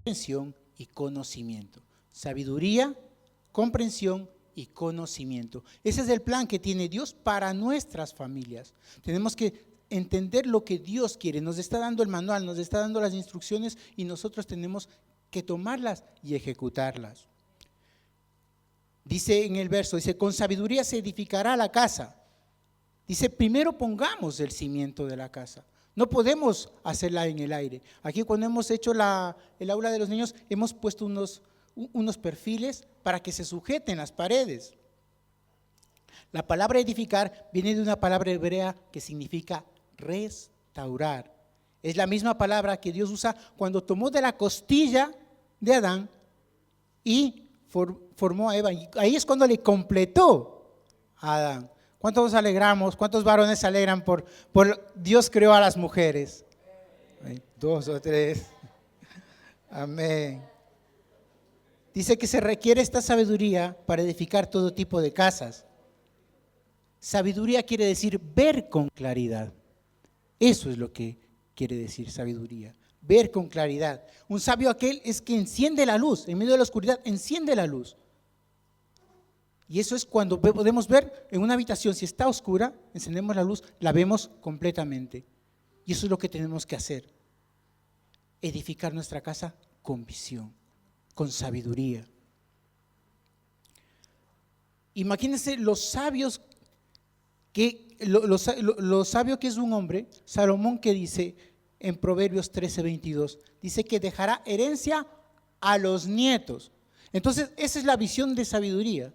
comprensión y conocimiento. Sabiduría, comprensión y conocimiento. Ese es el plan que tiene Dios para nuestras familias. Tenemos que entender lo que Dios quiere. Nos está dando el manual, nos está dando las instrucciones y nosotros tenemos que tomarlas y ejecutarlas. Dice en el verso, dice, con sabiduría se edificará la casa. Dice, primero pongamos el cimiento de la casa. No podemos hacerla en el aire. Aquí cuando hemos hecho el aula de los niños, hemos puesto unos perfiles para que se sujeten las paredes. La palabra edificar viene de una palabra hebrea que significa restaurar. Es la misma palabra que Dios usa cuando tomó de la costilla de Adán y formó a Eva. Y ahí es cuando le completó a Adán. ¿Cuántos nos alegramos? ¿Cuántos varones se alegran por Dios creó a las mujeres? 2 o 3. Amén. Dice que se requiere esta sabiduría para edificar todo tipo de casas. Sabiduría quiere decir ver con claridad. Eso es lo que quiere decir sabiduría, ver con claridad. Un sabio aquel es que enciende la luz, en medio de la oscuridad enciende la luz. Y eso es cuando podemos ver en una habitación, si está oscura, encendemos la luz, la vemos completamente. Y eso es lo que tenemos que hacer, edificar nuestra casa con visión, con sabiduría. Imagínense lo sabio que es un hombre, Salomón, que dice en Proverbios 13:22, dice que dejará herencia a los nietos. Entonces esa es la visión de sabiduría,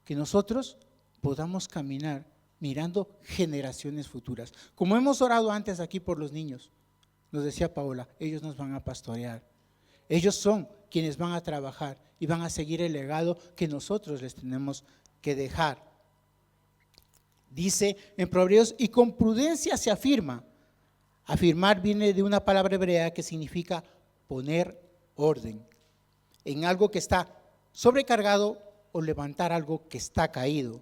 que nosotros podamos caminar mirando generaciones futuras. Como hemos orado antes aquí por los niños, nos decía Paola, ellos nos van a pastorear. Ellos son quienes van a trabajar y van a seguir el legado que nosotros les tenemos que dejar. Dice en Proverbios, y con prudencia se afirma. Afirmar viene de una palabra hebrea que significa poner orden en algo que está sobrecargado o levantar algo que está caído.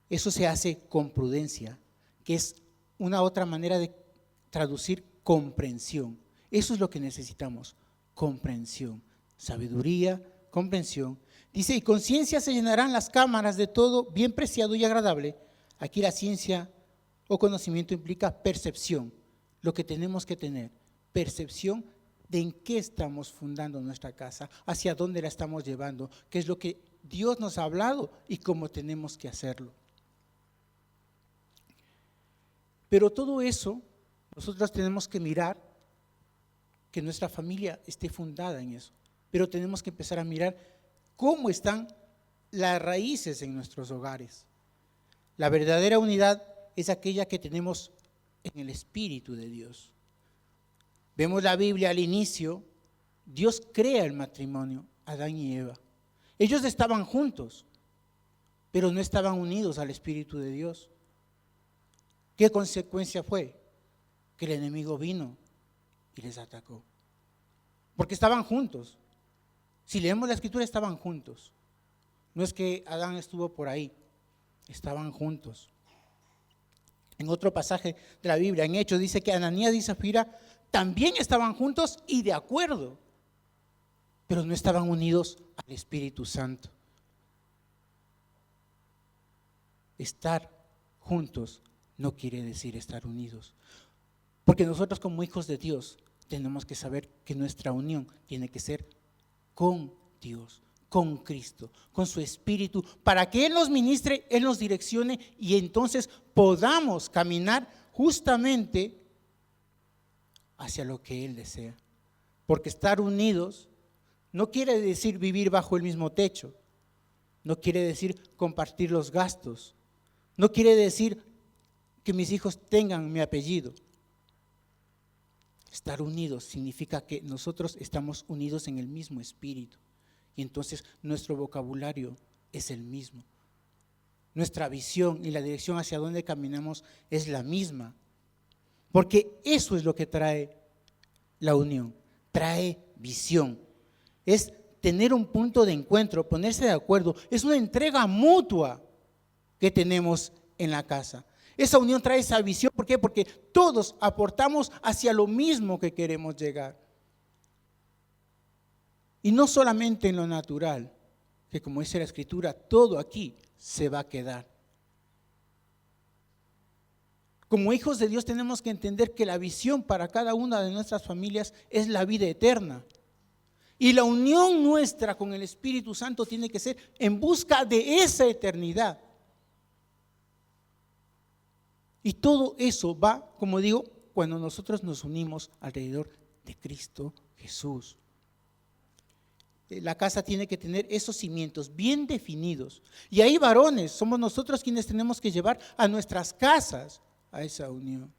Eso se hace con prudencia, que es una otra manera de traducir comprensión. Eso es lo que necesitamos, comprensión, sabiduría, comprensión. Dice, y con ciencia se llenarán las cámaras de todo bien preciado y agradable. Aquí la ciencia o conocimiento implica percepción, lo que tenemos que tener, percepción de en qué estamos fundando nuestra casa, hacia dónde la estamos llevando, qué es lo que Dios nos ha hablado y cómo tenemos que hacerlo. Pero todo eso, nosotros tenemos que mirar que nuestra familia esté fundada en eso, pero tenemos que empezar a mirar cómo están las raíces en nuestros hogares. La verdadera unidad es aquella que tenemos en el Espíritu de Dios. Vemos la Biblia al inicio, Dios crea el matrimonio, Adán y Eva. Ellos estaban juntos, pero no estaban unidos al Espíritu de Dios. ¿Qué consecuencia fue? Que el enemigo vino y les atacó. Porque estaban juntos. Si leemos la Escritura, estaban juntos. No es que Adán estuvo por ahí, estaban juntos. En otro pasaje de la Biblia, en Hechos, dice que Ananías y Zafira también estaban juntos y de acuerdo, pero no estaban unidos al Espíritu Santo. Estar juntos no quiere decir estar unidos, porque nosotros como hijos de Dios tenemos que saber que nuestra unión tiene que ser con Dios, con Cristo, con su Espíritu, para que Él nos ministre, Él nos direccione y entonces podamos caminar justamente hacia lo que Él desea. Porque estar unidos no quiere decir vivir bajo el mismo techo, no quiere decir compartir los gastos, no quiere decir que mis hijos tengan mi apellido. Estar unidos significa que nosotros estamos unidos en el mismo espíritu y entonces nuestro vocabulario es el mismo. Nuestra visión y la dirección hacia donde caminamos es la misma. Porque eso es lo que trae la unión, trae visión. Es tener un punto de encuentro, ponerse de acuerdo. Es una entrega mutua que tenemos en la casa. Esa unión trae esa visión. ¿Por qué? Porque todos aportamos hacia lo mismo que queremos llegar. Y no solamente en lo natural, que como dice la Escritura, todo aquí se va a quedar. Como hijos de Dios tenemos que entender que la visión para cada una de nuestras familias es la vida eterna. Y la unión nuestra con el Espíritu Santo tiene que ser en busca de esa eternidad. Y todo eso va, como digo, cuando nosotros nos unimos alrededor de Cristo Jesús. La casa tiene que tener esos cimientos bien definidos. Y ahí, varones, somos nosotros quienes tenemos que llevar a nuestras casas a esa unión.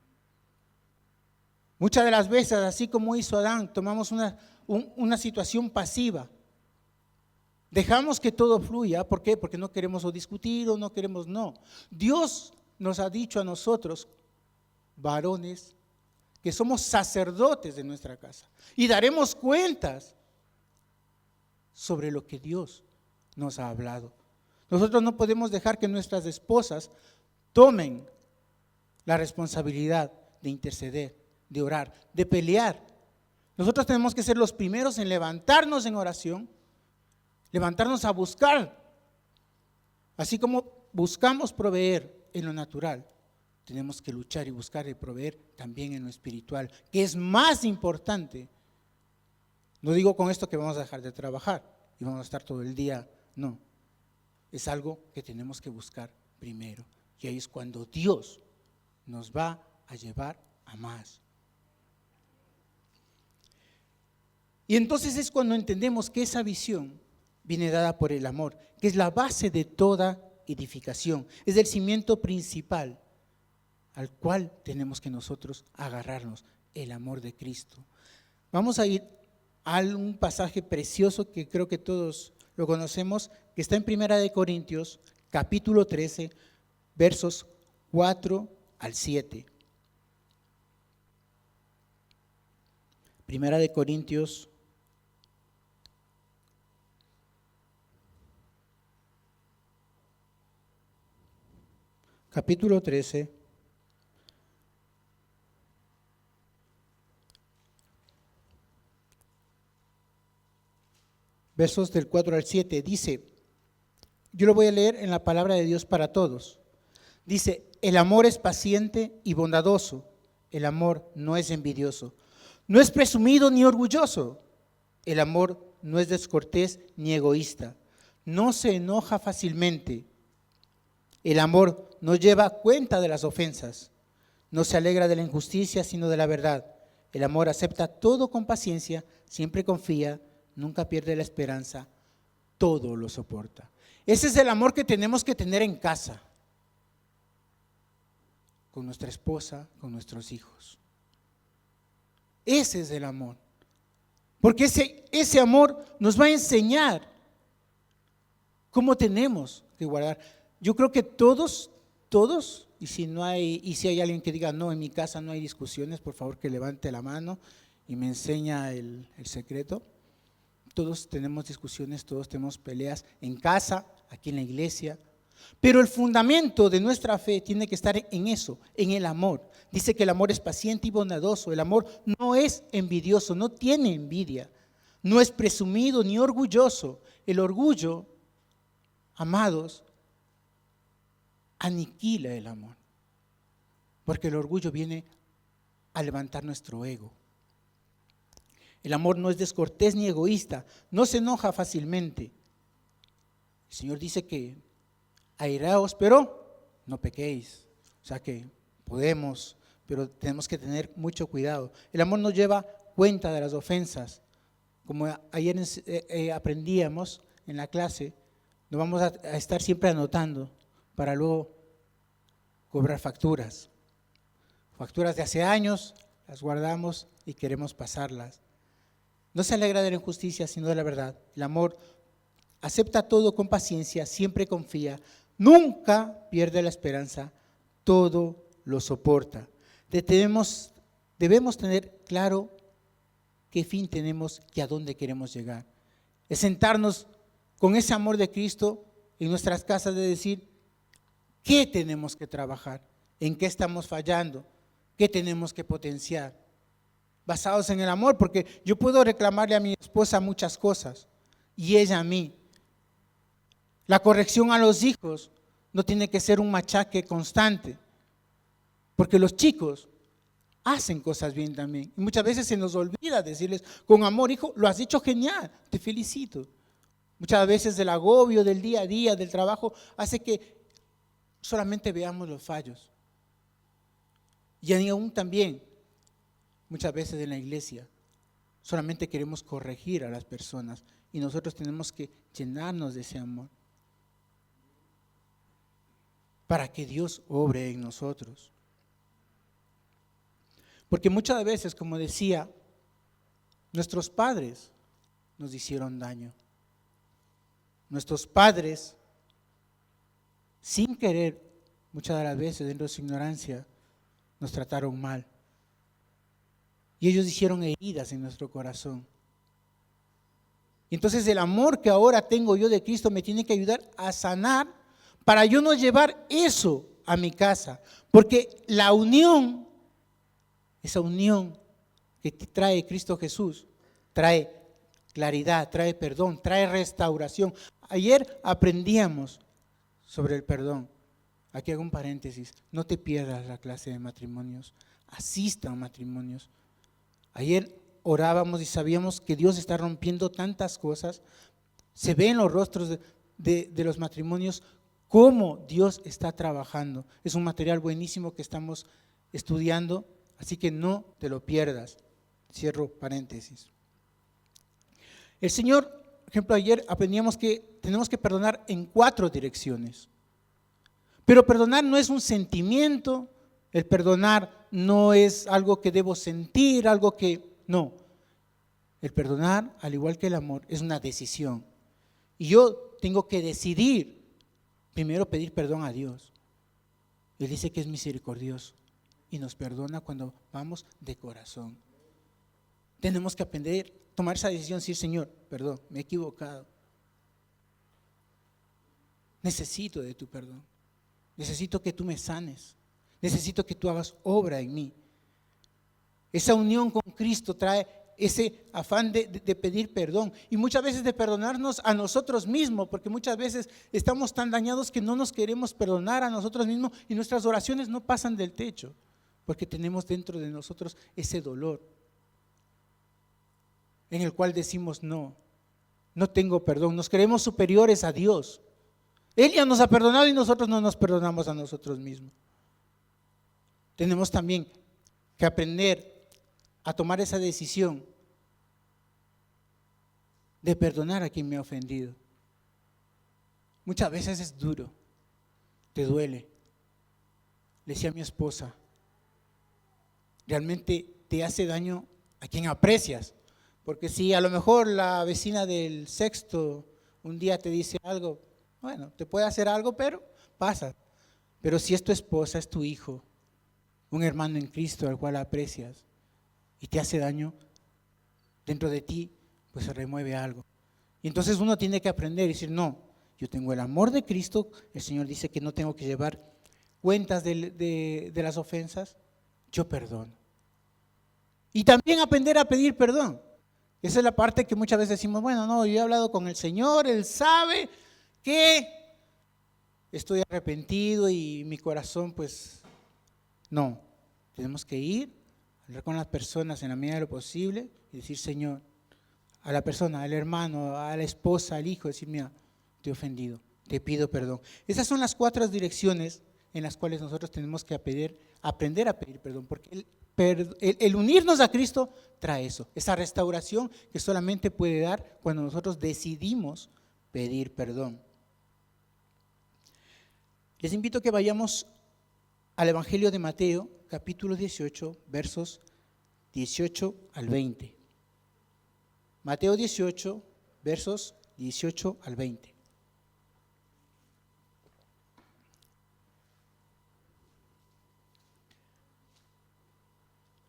Muchas de las veces, así como hizo Adán, tomamos una situación pasiva. Dejamos que todo fluya. ¿Por qué? Porque no queremos o discutir o no queremos, no. Dios nos ha dicho a nosotros, varones, que somos sacerdotes de nuestra casa y daremos cuentas sobre lo que Dios nos ha hablado. Nosotros no podemos dejar que nuestras esposas tomen la responsabilidad de interceder, de orar, de pelear. Nosotros tenemos que ser los primeros en levantarnos en oración, levantarnos a buscar, así como buscamos proveer en lo natural, tenemos que luchar y buscar y proveer también en lo espiritual, que es más importante. No digo con esto que vamos a dejar de trabajar y vamos a estar todo el día, no. Es algo que tenemos que buscar primero. Y ahí es cuando Dios nos va a llevar a más. Y entonces es cuando entendemos que esa visión viene dada por el amor, que es la base de toda edificación, es el cimiento principal al cual tenemos que nosotros agarrarnos, el amor de Cristo. Vamos a ir a un pasaje precioso que creo que todos lo conocemos, que está en 1 Corintios, capítulo 13, versos 4 al 7. 1 Corintios capítulo 13, versos del 4 al 7, dice, yo lo voy a leer en la palabra de Dios para todos. Dice, el amor es paciente y bondadoso, el amor no es envidioso, no es presumido ni orgulloso, el amor no es descortés ni egoísta, no se enoja fácilmente, el amor no lleva cuenta de las ofensas, no se alegra de la injusticia sino de la verdad, el amor acepta todo con paciencia, siempre confía, nunca pierde la esperanza, todo lo soporta. Ese es el amor que tenemos que tener en casa, con nuestra esposa, con nuestros hijos. Ese es el amor. Porque ese amor nos va a enseñar cómo tenemos que guardar. Yo creo que todos, y si hay alguien que diga, no, en mi casa no hay discusiones, por favor que levante la mano y me enseña el secreto. Todos tenemos discusiones, todos tenemos peleas en casa, aquí en la iglesia. Pero el fundamento de nuestra fe tiene que estar en eso, en el amor. Dice que el amor es paciente y bondadoso. El amor no es envidioso, no tiene envidia. No es presumido ni orgulloso. El orgullo, amados, aniquila el amor. Porque el orgullo viene a levantar nuestro ego. El amor no es descortés ni egoísta, no se enoja fácilmente. El Señor dice que airaos, pero no pequéis. O sea que podemos, pero tenemos que tener mucho cuidado. El amor no lleva cuenta de las ofensas. Como ayer aprendíamos en la clase, nos vamos a estar siempre anotando para luego cobrar facturas. Facturas de hace años, las guardamos y queremos pasarlas. No se alegra de la injusticia, sino de la verdad. El amor acepta todo con paciencia, siempre confía, nunca pierde la esperanza, todo lo soporta. Debemos tener claro qué fin tenemos y a dónde queremos llegar. Es sentarnos con ese amor de Cristo en nuestras casas de decir, ¿qué tenemos que trabajar? en qué estamos fallando, qué tenemos que potenciar, basados en el amor, porque yo puedo reclamarle a mi esposa muchas cosas y ella a mí. La corrección a los hijos no tiene que ser un machaque constante, porque los chicos hacen cosas bien también. Y muchas veces se nos olvida decirles con amor: hijo, lo has hecho genial, te felicito. Muchas veces el agobio del día a día, del trabajo, hace que solamente veamos los fallos. Y aún también, muchas veces en la iglesia, solamente queremos corregir a las personas y nosotros tenemos que llenarnos de ese amor para que Dios obre en nosotros. Porque muchas veces, como decía, nuestros padres nos hicieron daño. Nuestros padres, sin querer, muchas de las veces, dentro de su ignorancia, nos trataron mal. Y ellos hicieron heridas en nuestro corazón. Y entonces el amor que ahora tengo yo de Cristo me tiene que ayudar a sanar para yo no llevar eso a mi casa. Porque la unión, esa unión que trae Cristo Jesús, trae claridad, trae perdón, trae restauración. Ayer aprendíamos sobre el perdón. Aquí hago un paréntesis: no te pierdas la clase de matrimonios, asista a matrimonios. Ayer orábamos y sabíamos que Dios está rompiendo tantas cosas. Se ve en los rostros de los matrimonios cómo Dios está trabajando. Es un material buenísimo que estamos estudiando, así que no te lo pierdas. Cierro paréntesis. El Señor, por ejemplo, ayer aprendíamos que tenemos que perdonar en 4 direcciones. Pero perdonar no es un sentimiento, el perdonar no es algo que debo sentir, algo que no. El perdonar, al igual que el amor, es una decisión. Y yo tengo que decidir primero pedir perdón a Dios. Él dice que es misericordioso y nos perdona cuando vamos de corazón. Tenemos que aprender, tomar esa decisión, decir: Señor, perdón, me he equivocado. Necesito de tu perdón. Necesito que tú me sanes. Necesito que tú hagas obra en mí. Esa unión con Cristo trae ese afán de pedir perdón y muchas veces de perdonarnos a nosotros mismos, porque muchas veces estamos tan dañados que no nos queremos perdonar a nosotros mismos y nuestras oraciones no pasan del techo, porque tenemos dentro de nosotros ese dolor en el cual decimos: no tengo perdón. Nos creemos superiores a Dios. Él ya nos ha perdonado y nosotros no nos perdonamos a nosotros mismos. Tenemos también que aprender a tomar esa decisión de perdonar a quien me ha ofendido. Muchas veces es duro, te duele. Le decía a mi esposa: realmente te hace daño a quien aprecias, porque si a lo mejor la vecina del sexto un día te dice algo, bueno, te puede hacer algo, pero pasa. Pero si es tu esposa, es tu hijo, un hermano en Cristo al cual aprecias y te hace daño, dentro de ti pues se remueve algo. Y entonces uno tiene que aprender y decir: no, yo tengo el amor de Cristo. El Señor dice que no tengo que llevar cuentas de las ofensas. Yo perdono. Y también aprender a pedir perdón. Esa es la parte que muchas veces decimos: bueno, no, yo he hablado con el Señor, Él sabe que estoy arrepentido y mi corazón pues no. Tenemos que ir, hablar con las personas en la medida de lo posible y decir: Señor, a la persona, al hermano, a la esposa, al hijo, decir: mira, te he ofendido, te pido perdón. Esas son las 4 direcciones en las cuales nosotros tenemos que aprender a pedir perdón, porque el unirnos a Cristo trae eso, esa restauración que solamente puede dar cuando nosotros decidimos pedir perdón. Les invito a que vayamos al Evangelio de Mateo, capítulo 18, versos 18 al 20. Mateo 18, versos 18 al 20.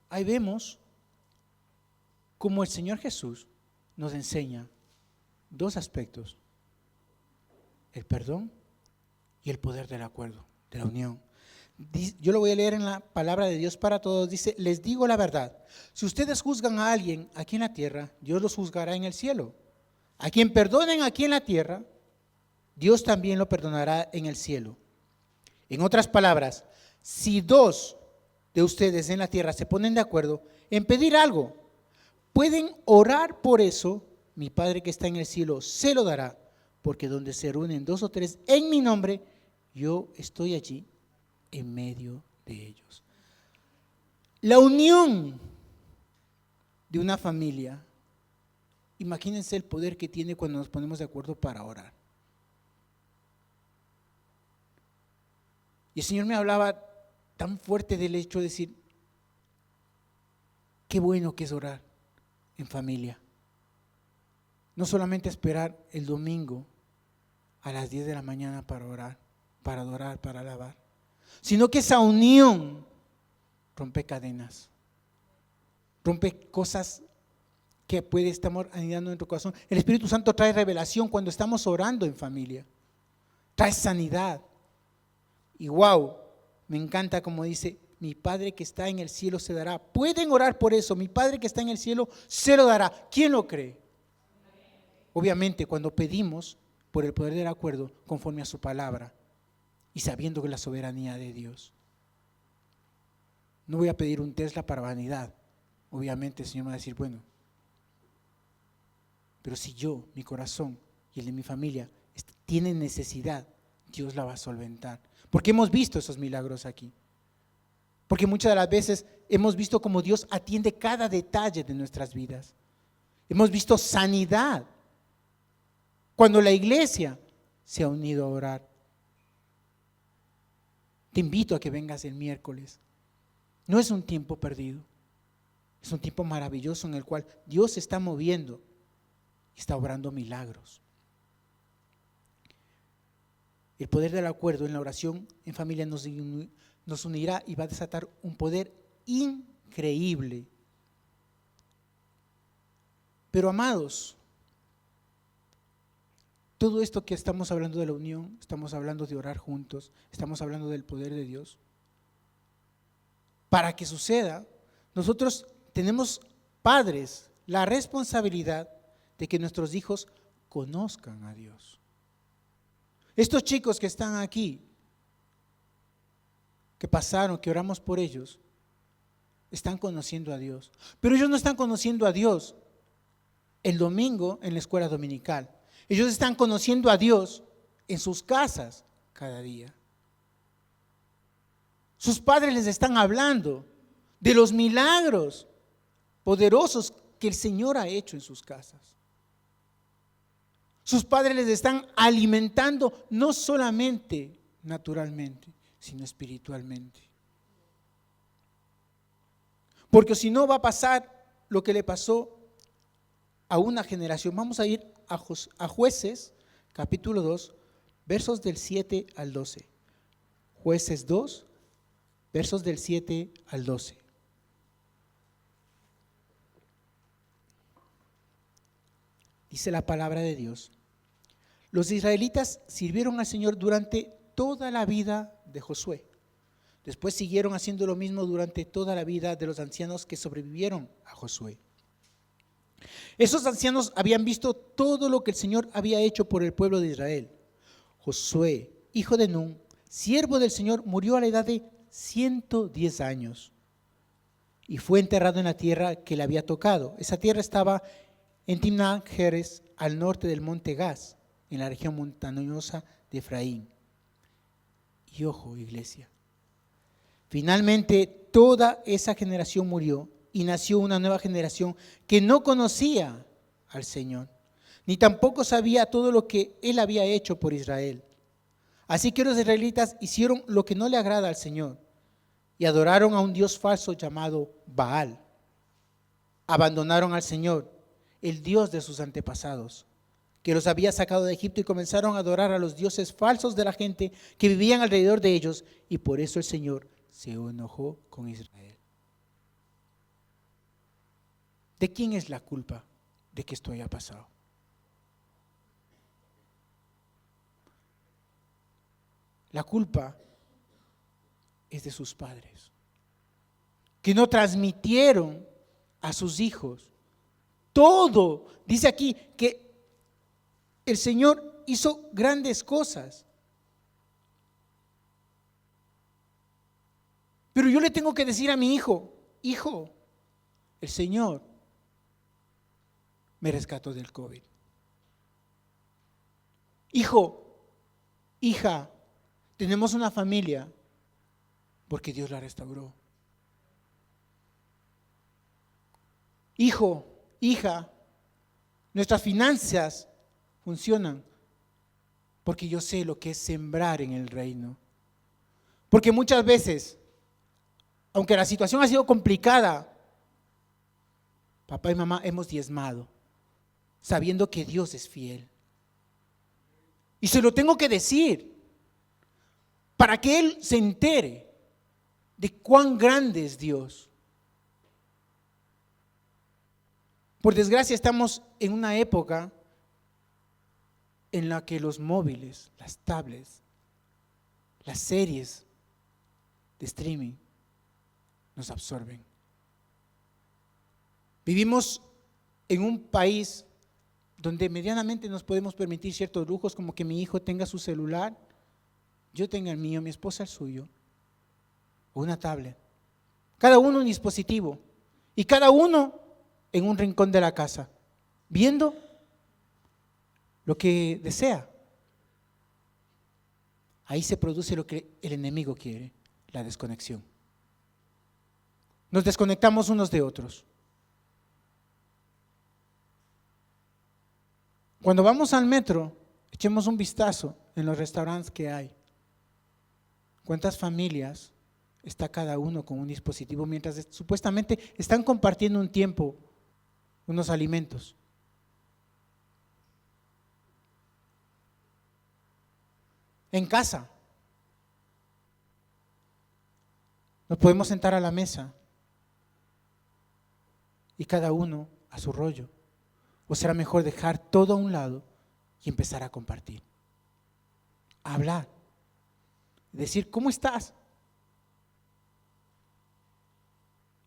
Ahí vemos cómo el Señor Jesús nos enseña 2 aspectos: el perdón y el poder del acuerdo, de la unión. Yo lo voy a leer en la palabra de Dios para todos. Dice, les digo la verdad, si ustedes juzgan a alguien aquí en la tierra, Dios los juzgará en el cielo. A quien perdonen aquí en la tierra, Dios también lo perdonará en el cielo. En otras palabras, si dos de ustedes en la tierra se ponen de acuerdo en pedir algo, pueden orar por eso, mi Padre que está en el cielo se lo dará, porque donde se reúnen dos o tres en mi nombre, yo estoy allí en medio de ellos. La unión de una familia, imagínense el poder que tiene cuando nos ponemos de acuerdo para orar. Y el Señor me hablaba tan fuerte del hecho de decir, qué bueno que es orar en familia. No solamente esperar el domingo a las 10 de la mañana para orar, para adorar, para alabar, sino que esa unión rompe cadenas, rompe cosas que puede estar anidando en tu corazón. El Espíritu Santo trae revelación cuando estamos orando en familia, trae sanidad. Y wow, me encanta como dice, mi Padre que está en el cielo se dará. Pueden orar por eso, mi Padre que está en el cielo se lo dará. ¿Quién lo cree? Obviamente cuando pedimos por el poder del acuerdo conforme a su palabra y sabiendo que la soberanía de Dios. No voy a pedir un Tesla para vanidad. Obviamente el Señor me va a decir, bueno, pero si yo, mi corazón y el de mi familia tienen necesidad, Dios la va a solventar. Porque hemos visto esos milagros aquí. Porque muchas de las veces hemos visto cómo Dios atiende cada detalle de nuestras vidas. Hemos visto sanidad. Cuando la iglesia se ha unido a orar. Te invito a que vengas el miércoles. No es un tiempo perdido. Es un tiempo maravilloso en el cual Dios se está moviendo y está obrando milagros. El poder del acuerdo en la oración en familia nos unirá y va a desatar un poder increíble. Pero amados, todo esto que estamos hablando de la unión, estamos hablando de orar juntos, estamos hablando del poder de Dios. Para que suceda, nosotros tenemos, padres, la responsabilidad de que nuestros hijos conozcan a Dios. Estos chicos que están aquí, que pasaron, que oramos por ellos, están conociendo a Dios. Pero ellos no están conociendo a Dios el domingo en la escuela dominical. Ellos están conociendo a Dios en sus casas cada día. Sus padres les están hablando de los milagros poderosos que el Señor ha hecho en sus casas. Sus padres les están alimentando no solamente naturalmente, sino espiritualmente. Porque si no va a pasar lo que le pasó a una generación. Vamos a ir a Jueces, capítulo 2, versos del 7 al 12. Jueces 2, versos del 7 al 12. Dice la palabra de Dios. Los israelitas sirvieron al Señor durante toda la vida de Josué. Después siguieron haciendo lo mismo durante toda la vida de los ancianos que sobrevivieron a Josué. Esos ancianos habían visto todo lo que el Señor había hecho por el pueblo de Israel. Josué, hijo de Nun, siervo del Señor, murió a la edad de 110 años y fue enterrado en la tierra que le había tocado. Esa tierra estaba en Timnat Heres, al norte del monte Gaz, en la región montañosa de Efraín. Y ojo, iglesia, finalmente toda esa generación murió y nació una nueva generación que no conocía al Señor, ni tampoco sabía todo lo que Él había hecho por Israel. Así que los israelitas hicieron lo que no le agrada al Señor y adoraron a un Dios falso llamado Baal. Abandonaron al Señor, el Dios de sus antepasados, que los había sacado de Egipto, y comenzaron a adorar a los dioses falsos de la gente que vivían alrededor de ellos, y por eso el Señor se enojó con Israel. ¿De quién es la culpa de que esto haya pasado? La culpa es de sus padres, que no transmitieron a sus hijos. Todo, dice aquí que el Señor hizo grandes cosas. Pero yo le tengo que decir a mi hijo, hijo, el Señor me rescató del COVID. Hijo, hija, tenemos una familia porque Dios la restauró. Hijo, hija, nuestras finanzas funcionan porque yo sé lo que es sembrar en el reino. Porque muchas veces, aunque la situación ha sido complicada, papá y mamá hemos diezmado, sabiendo que Dios es fiel. Y se lo tengo que decir, para que Él se entere de cuán grande es Dios. Por desgracia estamos en una época en la que los móviles, las tablets, las series de streaming nos absorben. Vivimos en un país donde medianamente nos podemos permitir ciertos lujos, como que mi hijo tenga su celular, yo tenga el mío, mi esposa el suyo, o una tablet. Cada uno un dispositivo y cada uno en un rincón de la casa, viendo lo que desea. Ahí se produce lo que el enemigo quiere, la desconexión. Nos desconectamos unos de otros. Cuando vamos al metro, echemos un vistazo en los restaurantes que hay. ¿Cuántas familias está cada uno con un dispositivo mientras supuestamente están compartiendo un tiempo, unos alimentos? En casa, nos podemos sentar a la mesa y cada uno a su rollo. ¿O será mejor dejar todo a un lado y empezar a compartir? A hablar, decir, ¿cómo estás?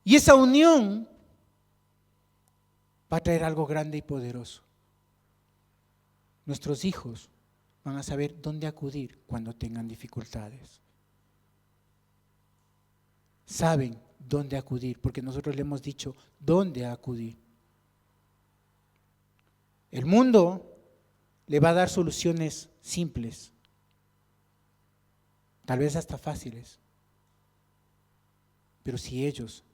Y esa unión va a traer algo grande y poderoso. Nuestros hijos van a saber dónde acudir cuando tengan dificultades. Saben dónde acudir, porque nosotros le hemos dicho dónde acudir. El mundo le va a dar soluciones simples, tal vez hasta fáciles, pero si ellos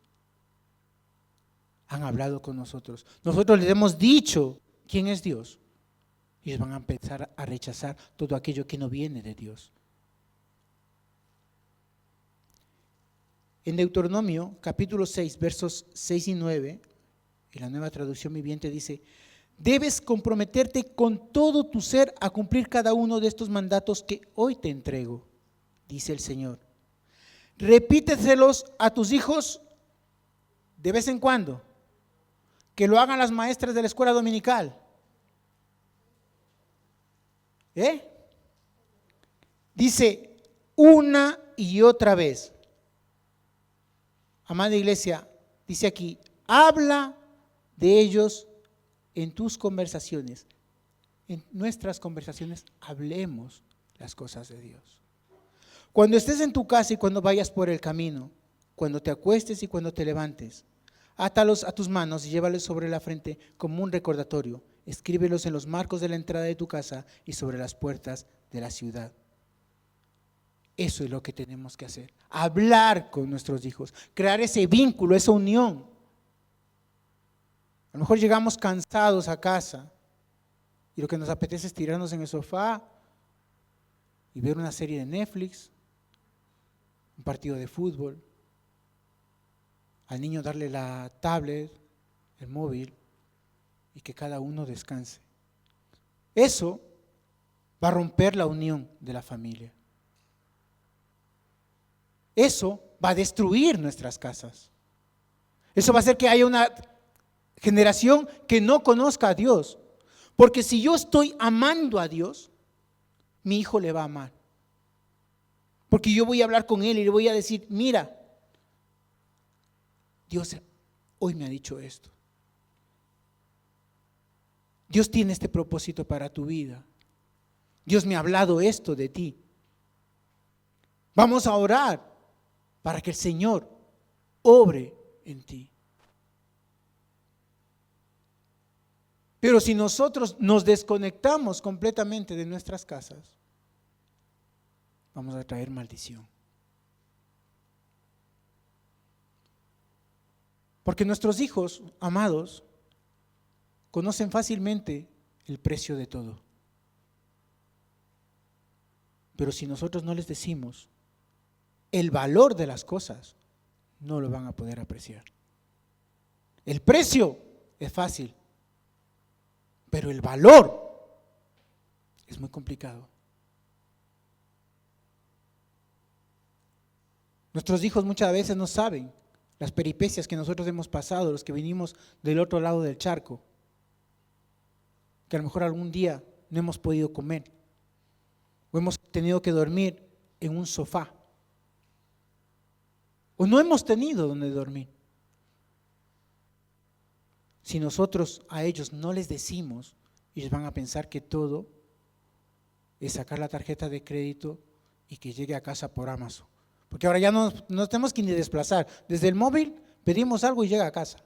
han hablado con nosotros, nosotros les hemos dicho quién es Dios, ellos van a empezar a rechazar todo aquello que no viene de Dios. En Deuteronomio capítulo 6, versos 6 y 9, en la Nueva Traducción Viviente dice: debes comprometerte con todo tu ser a cumplir cada uno de estos mandatos que hoy te entrego, dice el Señor. Repíteselos a tus hijos de vez en cuando, que lo hagan las maestras de la escuela dominical. Dice una y otra vez. Amada iglesia, dice aquí, habla de ellos en tus conversaciones. En nuestras conversaciones hablemos las cosas de Dios. Cuando estés en tu casa y cuando vayas por el camino, cuando te acuestes y cuando te levantes, átalos a tus manos y llévalos sobre la frente como un recordatorio. Escríbelos en los marcos de la entrada de tu casa y sobre las puertas de la ciudad. Eso es lo que tenemos que hacer. Hablar con nuestros hijos, crear ese vínculo, esa unión. A lo mejor llegamos cansados a casa y lo que nos apetece es tirarnos en el sofá y ver una serie de Netflix, un partido de fútbol, al niño darle la tablet, el móvil y que cada uno descanse. Eso va a romper la unión de la familia. Eso va a destruir nuestras casas. Eso va a hacer que haya una generación que no conozca a Dios. Porque si yo estoy amando a Dios, mi hijo le va a amar. Porque yo voy a hablar con él y le voy a decir, mira, Dios hoy me ha dicho esto. Dios tiene este propósito para tu vida. Dios me ha hablado esto de ti. Vamos a orar para que el Señor obre en ti. Pero si nosotros nos desconectamos completamente de nuestras casas, vamos a traer maldición. Porque nuestros hijos, amados, conocen fácilmente el precio de todo. Pero si nosotros no les decimos el valor de las cosas, no lo van a poder apreciar. El precio es fácil, pero el valor es muy complicado. Nuestros hijos muchas veces no saben las peripecias que nosotros hemos pasado, los que venimos del otro lado del charco, que a lo mejor algún día no hemos podido comer, o hemos tenido que dormir en un sofá, o no hemos tenido donde dormir. Si nosotros a ellos no les decimos, ellos van a pensar que todo es sacar la tarjeta de crédito y que llegue a casa por Amazon. Porque ahora ya no tenemos que ni desplazar. Desde el móvil pedimos algo y llega a casa.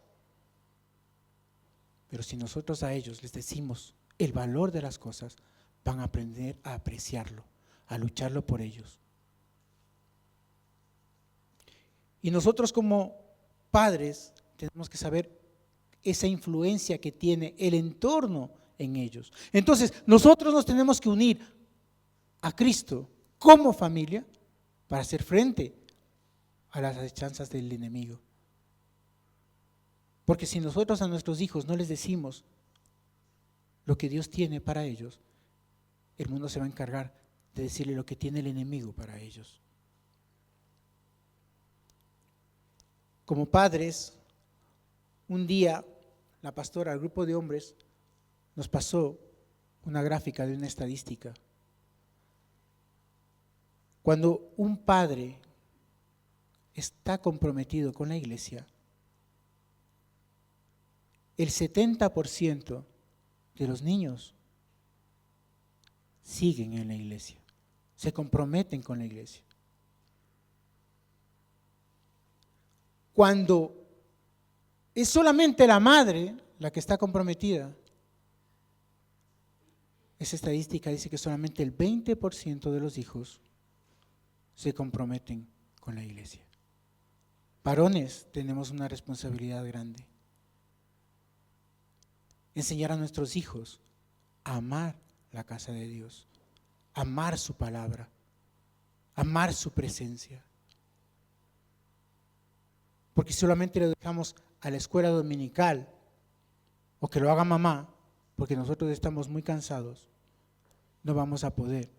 Pero si nosotros a ellos les decimos el valor de las cosas, van a aprender a apreciarlo, a lucharlo por ellos. Y nosotros como padres tenemos que saber esa influencia que tiene el entorno en ellos. Entonces, nosotros nos tenemos que unir a Cristo como familia para hacer frente a las acechanzas del enemigo. Porque si nosotros a nuestros hijos no les decimos lo que Dios tiene para ellos, el mundo se va a encargar de decirle lo que tiene el enemigo para ellos. Como padres, un día la pastora, el grupo de hombres, nos pasó una gráfica de una estadística. Cuando un padre está comprometido con la iglesia, el 70% de los niños siguen en la iglesia, se comprometen con la iglesia. Cuando es solamente la madre la que está comprometida, esa estadística dice que solamente el 20% de los hijos se comprometen con la iglesia. Varones, tenemos una responsabilidad grande. Enseñar a nuestros hijos a amar la casa de Dios, amar su palabra, amar su presencia. Porque si solamente lo dejamos a la escuela dominical o que lo haga mamá, porque nosotros estamos muy cansados, no vamos a poder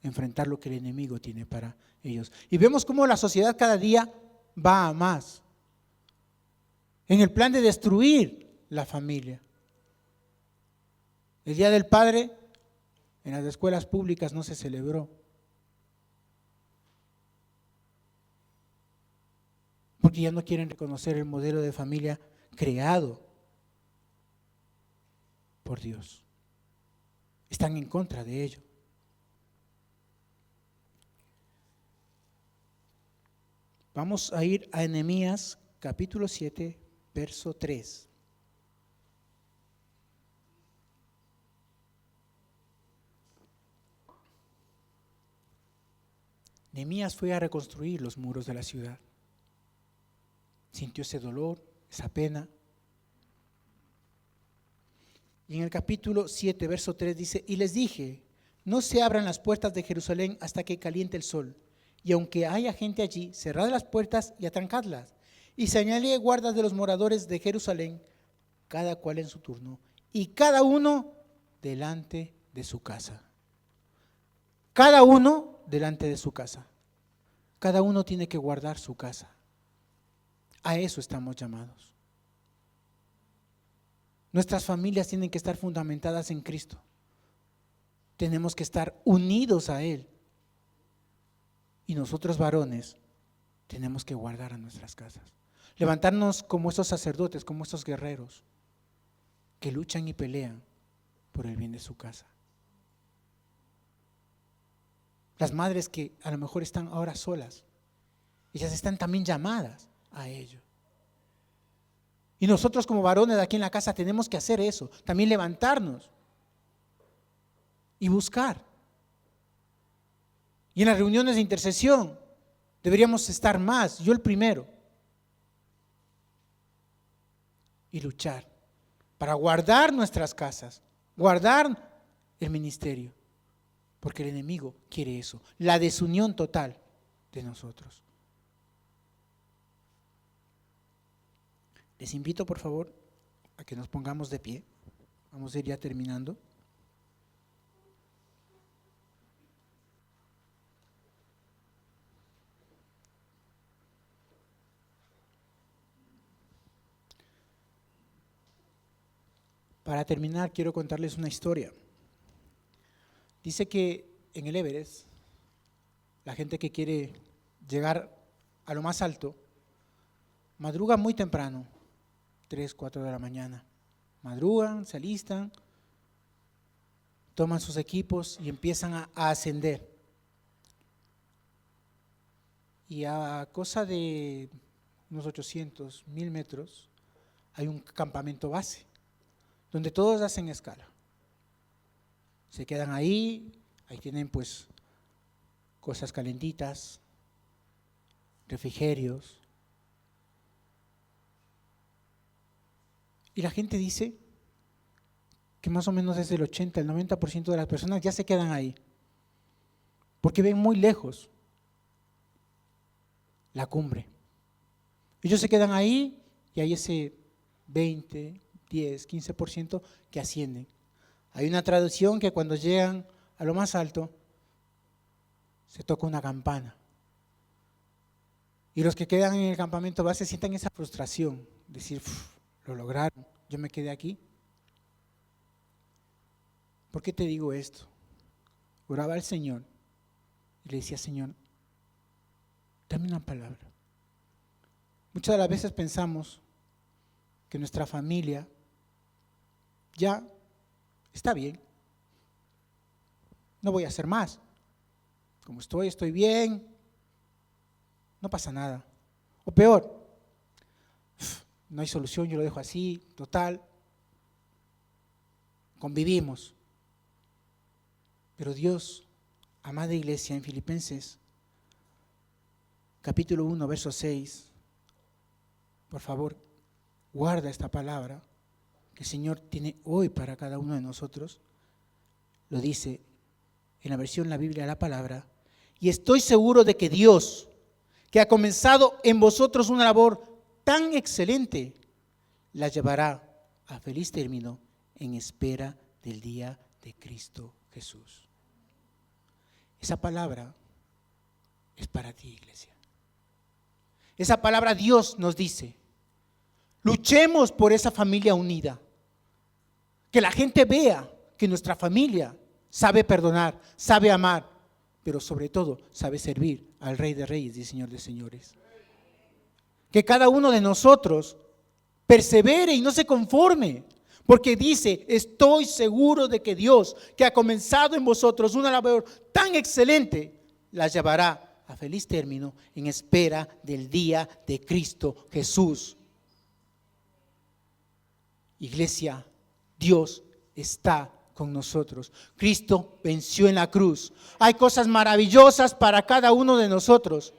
enfrentar lo que el enemigo tiene para ellos. Y vemos cómo la sociedad cada día va a más en el plan de destruir la familia. El Día del Padre en las escuelas públicas no se celebró, porque ya no quieren reconocer el modelo de familia creado por Dios. Están en contra de ello. Vamos a ir a Nehemías capítulo 7, verso 3. Nehemías fue a reconstruir los muros de la ciudad. Sintió ese dolor, esa pena. Y en el capítulo 7, verso 3 dice, y les dije, no se abran las puertas de Jerusalén hasta que caliente el sol. Y aunque haya gente allí, cerrad las puertas y atrancadlas. Y señalé guardas de los moradores de Jerusalén, cada cual en su turno, y cada uno delante de su casa. Cada uno delante de su casa. Cada uno tiene que guardar su casa. A eso estamos llamados. Nuestras familias tienen que estar fundamentadas en Cristo. Tenemos que estar unidos a Él. Y nosotros varones tenemos que guardar a nuestras casas. Levantarnos como estos sacerdotes, como estos guerreros que luchan y pelean por el bien de su casa. Las madres que a lo mejor están ahora solas, ellas están también llamadas a ello. Y nosotros como varones aquí en la casa tenemos que hacer eso, también levantarnos y buscar. Y en las reuniones de intercesión deberíamos estar más, yo el primero, y luchar para guardar nuestras casas, guardar el ministerio, porque el enemigo quiere eso, la desunión total de nosotros. Les invito por favor a que nos pongamos de pie, vamos a ir ya terminando. Para terminar, quiero contarles una historia. Dice que en el Everest, la gente que quiere llegar a lo más alto, madruga muy temprano, 3, 4 de la mañana. Madrugan, se alistan, toman sus equipos y empiezan a ascender. Y a cosa de unos 800, 1000 metros, hay un campamento base, donde todos hacen escala. Se quedan ahí tienen pues cosas calentitas, refrigerios. Y la gente dice que más o menos desde el 80, el 90% de las personas ya se quedan ahí, porque ven muy lejos la cumbre. Ellos se quedan ahí y hay ese 20, 10, 15% que ascienden. Hay una traducción que cuando llegan a lo más alto, se toca una campana. Y los que quedan en el campamento base sienten esa frustración, decir, lo lograron, yo me quedé aquí. ¿Por qué te digo esto? Oraba al Señor y le decía, Señor, dame una palabra. Muchas de las veces pensamos que nuestra familia ya está bien, no voy a hacer más, como estoy bien, no pasa nada. O peor, no hay solución, yo lo dejo así, total, convivimos. Pero Dios, amada iglesia, en Filipenses, capítulo 1, verso 6, por favor, guarda esta palabra que el Señor tiene hoy para cada uno de nosotros. Lo dice en la versión La Biblia, la palabra, y estoy seguro de que Dios, que ha comenzado en vosotros una labor tan excelente, la llevará a feliz término en espera del día de Cristo Jesús. Esa palabra es para ti, iglesia. Esa palabra Dios nos dice, luchemos por esa familia unida. Que la gente vea que nuestra familia sabe perdonar, sabe amar, pero sobre todo sabe servir al Rey de Reyes y Señor de Señores. Que cada uno de nosotros persevere y no se conforme, porque dice, estoy seguro de que Dios, que ha comenzado en vosotros una labor tan excelente, la llevará a feliz término en espera del día de Cristo Jesús. Iglesia, Dios está con nosotros. Cristo venció en la cruz. Hay cosas maravillosas para cada uno de nosotros.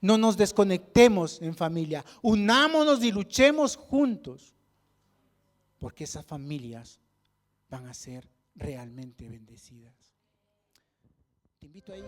No nos desconectemos en familia. Unámonos y luchemos juntos. Porque esas familias van a ser realmente bendecidas. Te invito a ir.